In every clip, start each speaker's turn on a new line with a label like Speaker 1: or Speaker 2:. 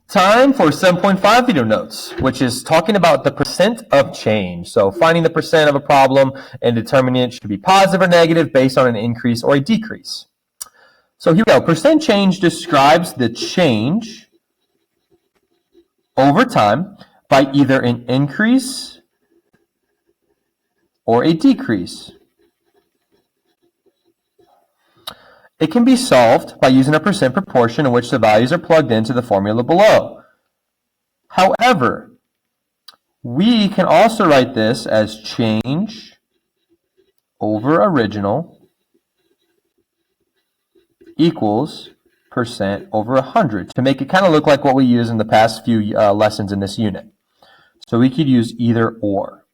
Speaker 1: Time for 7.5 video notes, which is talking about the percent of change. So finding the percent of a problem and determining it should be positive or negative based on an increase or a decrease. So here we go. Percent change describes the change over time by either an increase or a decrease. It can be solved by using a percent proportion in which the values are plugged into the formula below. However, we can also write this as change over original equals percent over 100 to make it kind of look like what we use in the past few lessons in this unit. So we could use either or.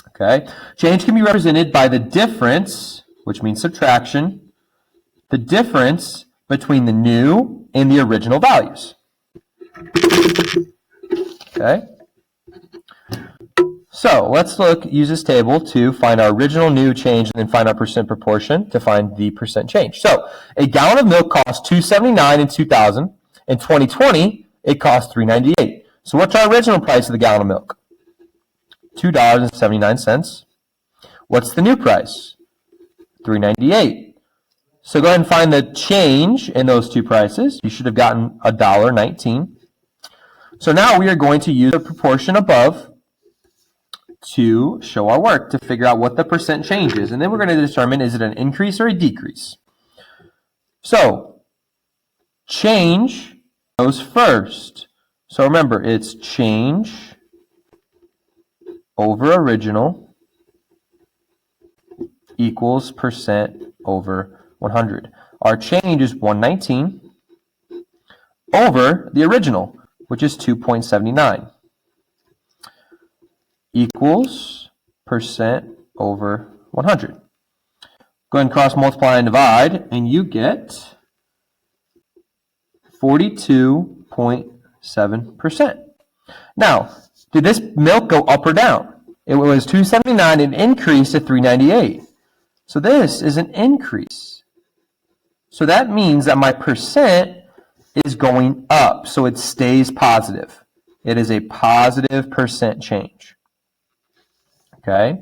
Speaker 1: Okay? Change can be represented by the difference, which means subtraction, the difference between the new and the original values. Okay? So let's use this table to find our original, new, change, and then find our percent proportion to find the percent change. So a gallon of milk costs $2.79 in 2000. In 2020, it costs $3.98. So what's our original price of the gallon of milk? $2.79. What's the new price? $3.98. So go ahead and find the change in those two prices. You should have gotten $1.19. So now we are going to use the proportion above to show our work, to figure out what the percent change is. And then we're going to determine, is it an increase or a decrease? So change goes first. So remember, it's change over original equals percent over 100. Our change is 119 over the original, which is 2.79, equals percent over 100. Go ahead and cross multiply and divide, and you get 42.7%. Now, did this milk go up or down? It was $2.79 and increased to $3.98. So this is an increase. So that means that my percent is going up, so it stays positive. It is a positive percent change. Okay?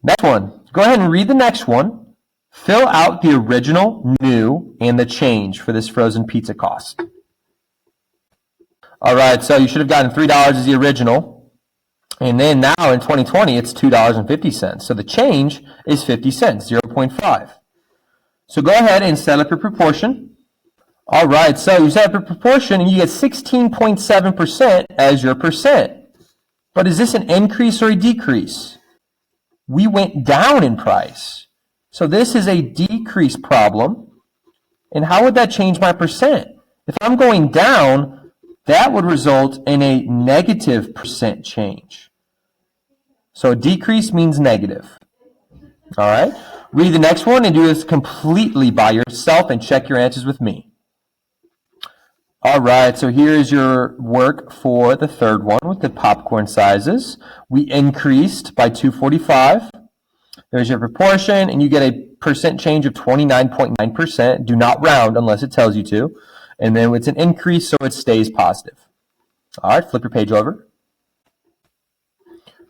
Speaker 1: Next one. Go ahead and read the next one. Fill out the original, new, and the change for this frozen pizza cost. All right, so you should have gotten $3 as the original. And then now in 2020, it's $2.50. So the change is 50 cents, 0.5. So go ahead and set up your proportion. All right, so you set up your proportion and you get 16.7% as your percent. But is this an increase or a decrease? We went down in price. So this is a decrease problem. And how would that change my percent? If I'm going down, that would result in a negative percent change. So a decrease means negative. All right? Read the next one and do this completely by yourself and check your answers with me. All right, so here's your work for the third one with the popcorn sizes. We increased by 245. There's your proportion, and you get a percent change of 29.9%. Do not round unless it tells you to. And then it's an increase, so it stays positive. All right, flip your page over.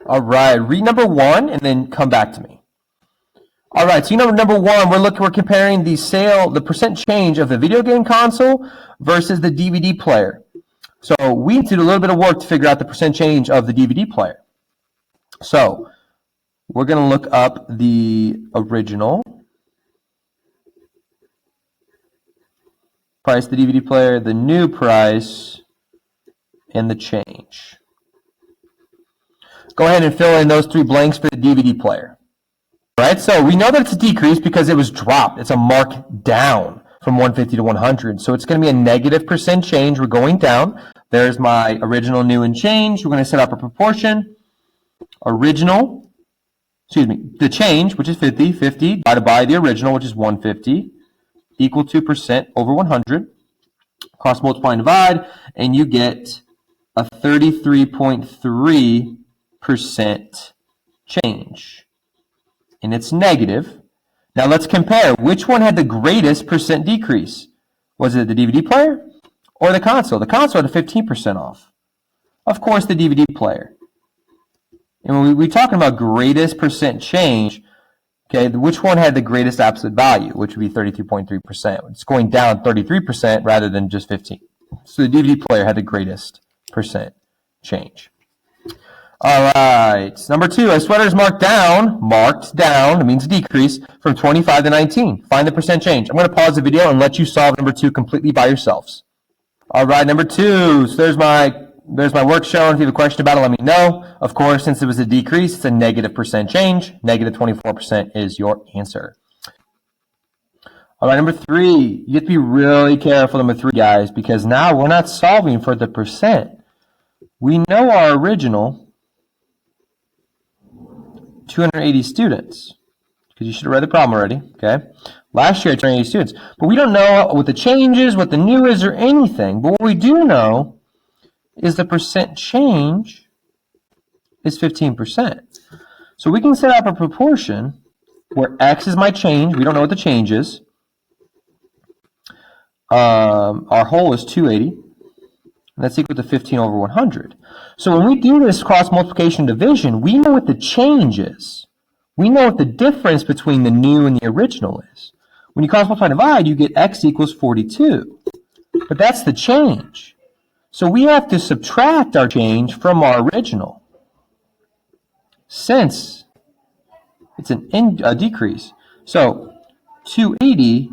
Speaker 1: All right, read number one and then come back to me. All right, so number one, we're comparing the percent change of the video game console versus the DVD player. So we need to do a little bit of work to figure out the percent change of the DVD player. So we're going to look up the original price of the DVD player, the new price, and the change. Go ahead and fill in those three blanks for the DVD player. Right, so we know that it's a decrease because it was dropped. It's a mark down from 150 to 100. So it's going to be a negative percent change. We're going down. There's my original, new, and change. We're going to set up a proportion. The change, which is 50 divided by the original, which is 150, equal to percent over 100. Cross multiply and divide, and you get a 33.3% change. And it's negative. Now let's compare. Which one had the greatest percent decrease? Was it the DVD player or the console? The console had a 15% off. Of course, the DVD player. And when we're talking about greatest percent change, okay, which one had the greatest absolute value, which would be 32.3%. It's going down 33% rather than just 15. So the DVD player had the greatest percent change. All right, number 2, a sweater is marked down, it means decrease, from 25 to 19. Find the percent change. I'm going to pause the video and let you solve number 2 completely by yourselves. All right, number 2, so there's my work shown. If you have a question about it, let me know. Of course, since it was a decrease, it's a negative percent change. Negative 24% is your answer. All right, number 3, you have to be really careful, number 3, guys, because now we're not solving for the percent. We know our original 280 students, because you should have read the problem already, okay? Last year, 280 students. But we don't know what the change is, what the new is, or anything. But what we do know is the percent change is 15%. So we can set up a proportion where X is my change. We don't know what the change is. Our whole is 280. And that's equal to 15 over 100. So when we do this cross multiplication division, we know what the change is. We know what the difference between the new and the original is. When you cross multiply and divide, you get X equals 42. But that's the change. So we have to subtract our change from our original, since it's a decrease. So 280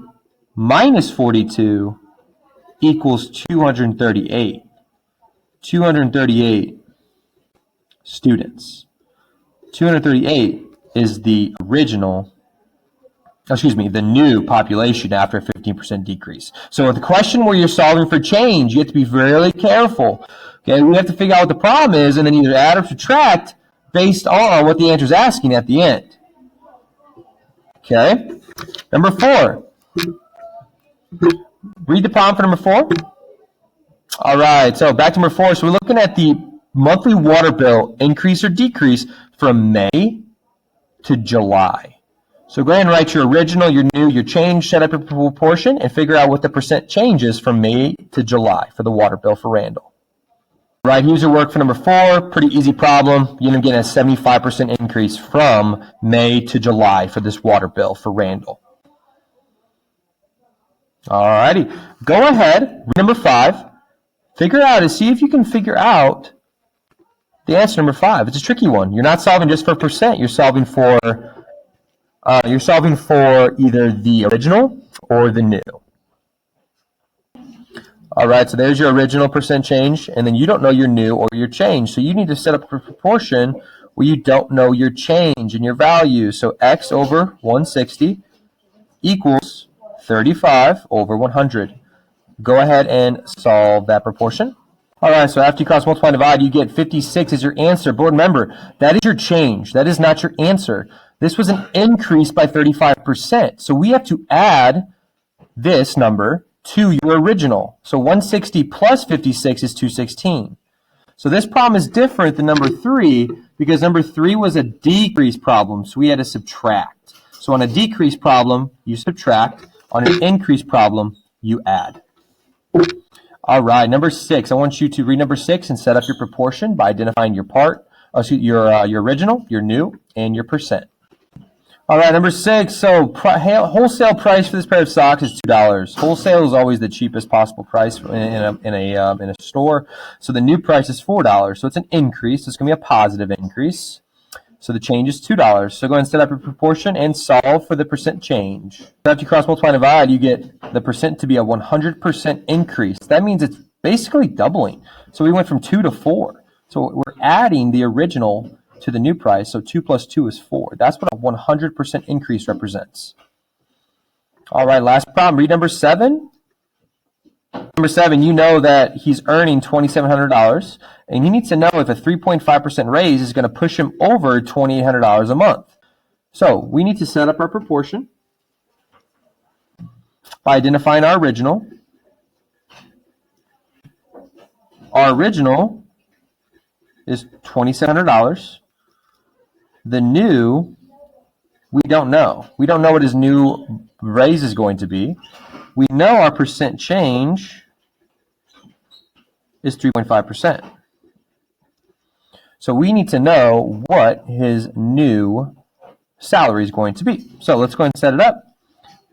Speaker 1: minus 42 equals 238. 238 students. 238 is the the new population after a 15% decrease. So with the question where you're solving for change, you have to be really careful. Okay, we have to figure out what the problem is and then either add or subtract based on what the answer is asking at the end. Okay, number 4. Read the problem for number 4. All right, so back to number 4. So we're looking at the monthly water bill increase or decrease from May to July. So go ahead and write your original, your new, your change, set up your proportion, and figure out what the percent change is from May to July for the water bill for Randall. All right, here's your work for number 4. Pretty easy problem. You end up getting a 75% increase from May to July for this water bill for Randall. All righty, go ahead, read number 5. Figure out and see if you can figure out the answer number 5. It's a tricky one. You're not solving just for percent. You're solving for either the original or the new. All right, so there's your original percent change, and then you don't know your new or your change. So you need to set up a proportion where you don't know your change and your value. So X over 160 equals 35 over 100. Go ahead and solve that proportion. All right, so after you cross multiply and divide, you get 56 as your answer. But remember, that is your change. That is not your answer. This was an increase by 35%. So we have to add this number to your original. So 160 plus 56 is 216. So this problem is different than number 3 because number 3 was a decrease problem. So we had to subtract. So on a decrease problem, you subtract. On an increase problem, you add. All right, number 6. I want you to read number 6 and set up your proportion by identifying your your original, your new, and your percent. All right, number 6. So wholesale price for this pair of socks is $2. Wholesale is always the cheapest possible price in a store. So the new price is $4. So it's an increase. It's going to be a positive increase. So the change is $2. So go ahead and set up your proportion and solve for the percent change. After you cross multiply and divide, you get the percent to be a 100% increase. That means it's basically doubling. So we went from 2 to 4. So we're adding the original to the new price. So 2 plus 2 is 4. That's what a 100% increase represents. All right, last problem. Read number 7. Number 7, you know that he's earning $2,700, and he needs to know if a 3.5% raise is going to push him over $2,800 a month. So we need to set up our proportion by identifying our original. Our original is $2,700. The new, we don't know. We don't know what his new raise is going to be. We know our percent change is 3.5%. So we need to know what his new salary is going to be. So let's go ahead and set it up.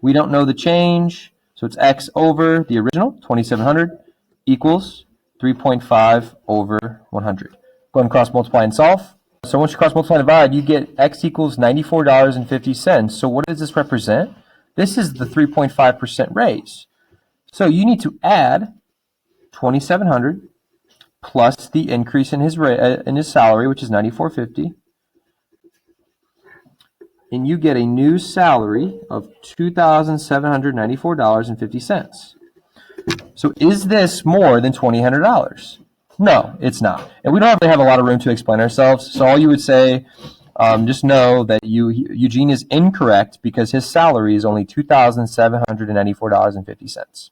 Speaker 1: We don't know the change, so it's x over the original, 2,700, equals 3.5 over 100. Go ahead and cross multiply and solve. So once you cross multiply and divide, you get x equals $94.50. So what does this represent? This is the 3.5% raise. So you need to add 2,700 plus the increase in his salary, which is $94.50, and you get a new salary of $2,794.50. So is this more than $2,800? No, it's not. And we don't really have a lot of room to explain ourselves. So all you would say, just know that Eugene is incorrect because his salary is only $2,794.50.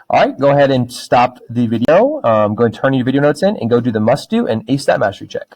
Speaker 1: All right, go ahead and stop the video. Go and turn your video notes in and go do the must do and ace that mastery check.